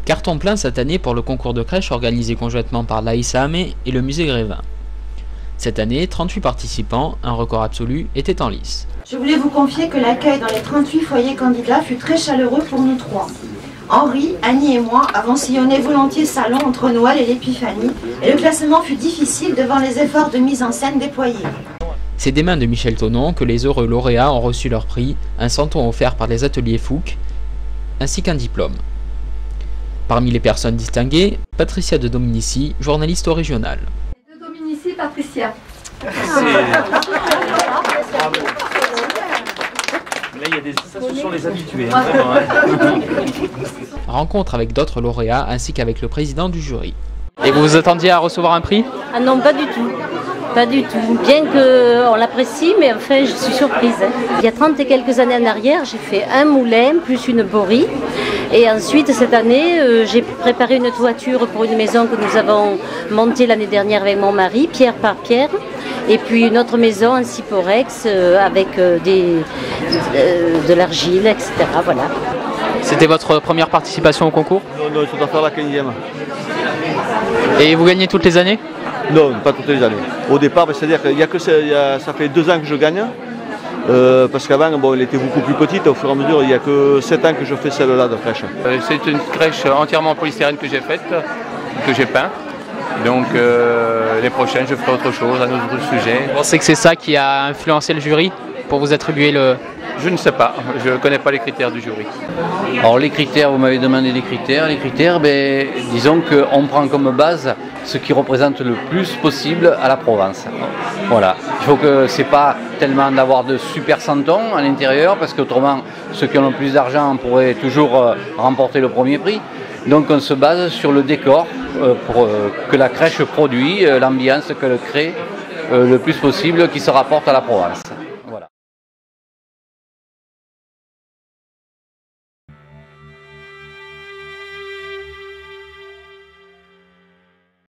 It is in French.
Carton plein cette année pour le concours de crèche organisé conjointement par l'AISAME et le musée Grévin. Cette année, 38 participants, un record absolu, étaient en lice. Je voulais vous confier que l'accueil dans les 38 foyers candidats fut très chaleureux pour nous trois. Henri, Annie et moi avons sillonné volontiers salon entre Noël et l'Épiphanie et le classement fut difficile devant les efforts de mise en scène déployés. C'est des mains de Michel Thonon que les heureux lauréats ont reçu leur prix, un santon offert par les ateliers Fouque, ainsi qu'un diplôme. Parmi les personnes distinguées, Patricia de Dominici, journaliste au régional. De Dominici, Patricia. Là, il y a ça, ce sont les habitués. Hein, vraiment, hein. Rencontre avec d'autres lauréats ainsi qu'avec le président du jury. Et vous vous attendiez à recevoir un prix? Ah non, pas du tout. Pas du tout. Bien qu'on l'apprécie, mais enfin, je suis surprise. Il y a 30 et quelques années en arrière, j'ai fait un moulin plus une borie. Et ensuite, cette année, j'ai préparé une toiture pour une maison que nous avons montée l'année dernière avec mon mari, pierre par pierre. Et puis une autre maison en cyporex avec de l'argile, etc. Voilà. C'était votre première participation au concours? Non, je dois faire la 15e. Et vous gagnez toutes les années? Non, pas toutes les années. Au départ, c'est-à-dire que ça fait 2 ans que je gagne. Parce qu'avant, bon, elle était beaucoup plus petite. Au fur et à mesure, il n'y a que 7 ans que je fais celle-là de crèche. C'est une crèche entièrement en polystyrène que j'ai faite, que j'ai peint. Donc les prochaines, je ferai autre chose, un autre sujet. Vous pensez que c'est ça qui a influencé le jury pour vous attribuer le... Je ne sais pas, je ne connais pas les critères du jury. Alors les critères, vous m'avez demandé des critères. Les critères, disons qu'on prend comme base ce qui représente le plus possible à la Provence. Voilà. Il faut que c'est pas tellement d'avoir de super santons à l'intérieur, parce qu'autrement, ceux qui ont le plus d'argent pourraient toujours remporter le premier prix. Donc on se base sur le décor pour que la crèche produit, l'ambiance qu'elle crée le plus possible qui se rapporte à la Provence.